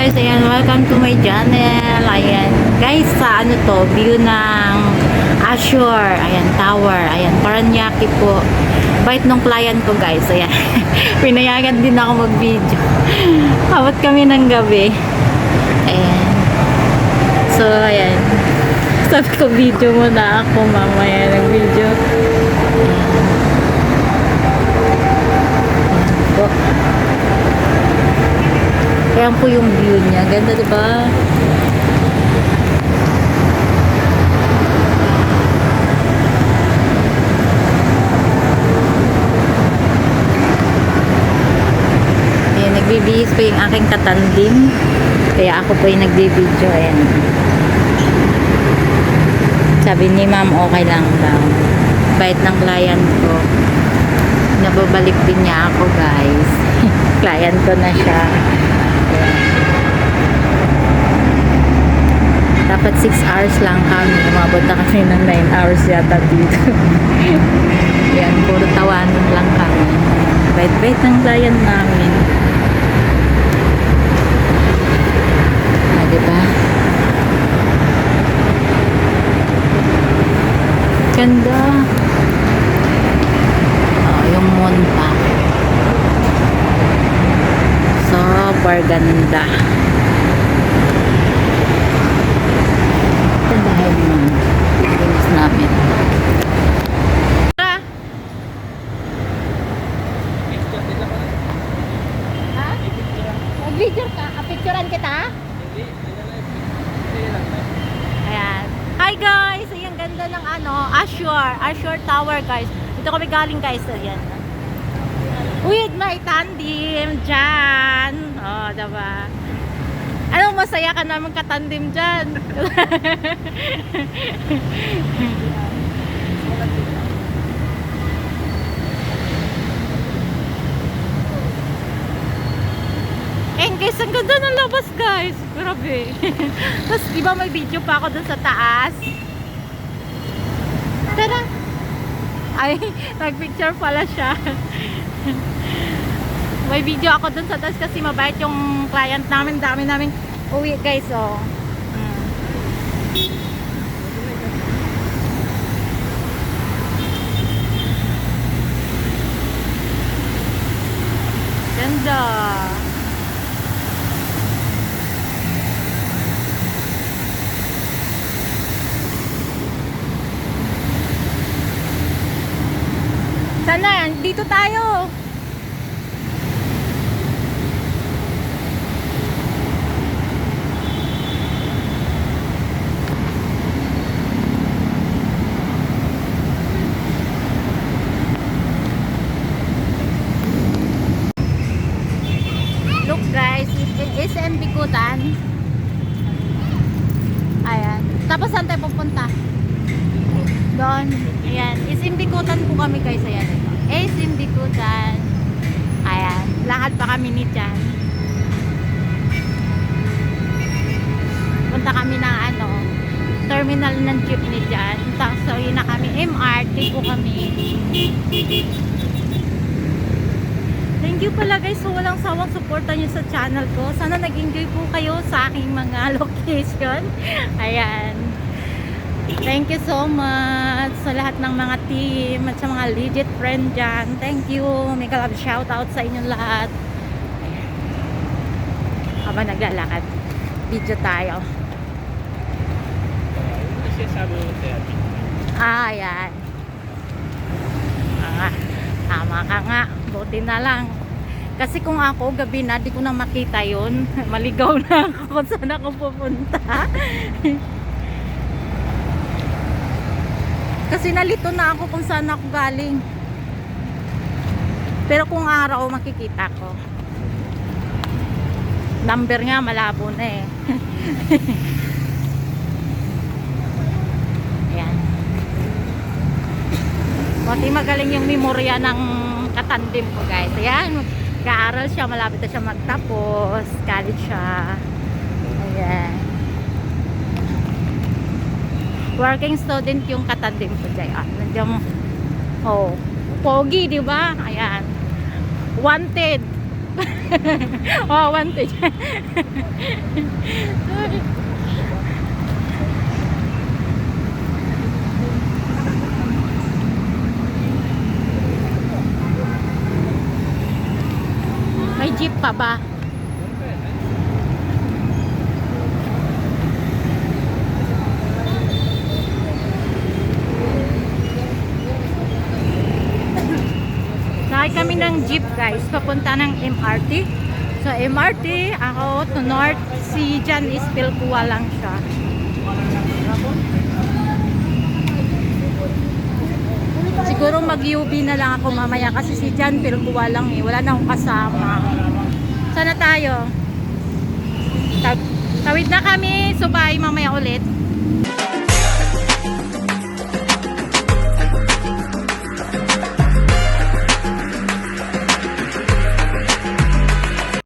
guys, ayan, welcome to my channel. Ayan, guys, sa ano to, view ng Azure, ayan, tower, ayan, Paranaque po. Bait nung client ko, guys, ayan. Pinayagan din ako mag-video. Habot kami ng gabi. Ayan. So, ayan. Sabi ko, video muna ako mamaya ng video. Ayan po. Ayan po yung view niya. Ganda, diba? Ayan, nagbibihis po yung aking katandim. Kaya ako po yung nagbibideo. Ayan. Sabi ni ma'am, okay lang daw. Bait ng client ko. Nababalik din niya ako, guys. Client ko na siya. Dapat 6 hours lang kami. Umabot na kami ng 9 hours yata dito. Yan, puro tawanan lang kami. Bait-bait ng client namin. Ah, diba? Ganda. Oh, yung monta. Super ganda. Dahil ng business namin. Ha? Mag-video ka? Picturean kita? Ayan. Hi guys! Ayan, ganda ng ano, Azure Tower, guys. Dito kami galing, guys. Ayan. With my tandim dyan. Oh, diba? Ano, masaya ka naman katandim dyan. And guys, ang ganda ng labas, guys. Grabe. Tapos, di ba may video pa ako dun sa taas? Tara! Ay, nag-picture pala siya. May video ako dun sa taas kasi mabait yung client namin. Dami namin uwi, guys, oh. Ganda. Sana yan, dito tayo. Look guys, SM Bikutan. Ayan. Tapos saan tayo pupunta? Doon. Ayan. SM Bikutan po kami, guys. Ayan. SM Bikutan. Ayan. Lakad pa kami ni Jan. Punta kami ng ano, terminal ng jeep ni Jan. So, yun na kami. MRT po kami. Thank you pala, guys. So, walang sawang suporta nyo sa channel ko. Sana nag-enjoy po kayo sa aking mga location. Ayan. Thank you so much sa lahat ng mga team at sa mga legit friend dyan. Thank you. Mega love shoutout sa inyong lahat. Ayan. Habang naglalakad, video tayo. Ayan. Tama ka nga. Buti na lang. Kasi kung ako, gabi na, di ko na makita yun. Maligaw na ako kung saan ako pupunta. Kasi nalito na ako kung saan ako galing. Pero kung araw, makikita ko. Number nga, malabo na eh. Ayan. Buti magaling yung memorya ng katandim ko, guys. Ayan, mag-aaral siya, malapit na siya magtapos. College siya. Ayan. Working student yung katandim ko dyan. Nandiyan mo. Oh, pogi, di ba? Ayan. Wanted. Oh, wanted. May jeep pa ba? Sakay kami ng jeep guys, papunta ng MRT. So MRT, ako to North, si Jan is Pilkuwa lang siya. Siguro mag-UB na lang ako mamaya kasi si Jan Pilkuwa lang eh, wala na akong kasama. Sana tayo? Tawid na kami, so bye mamaya ulit.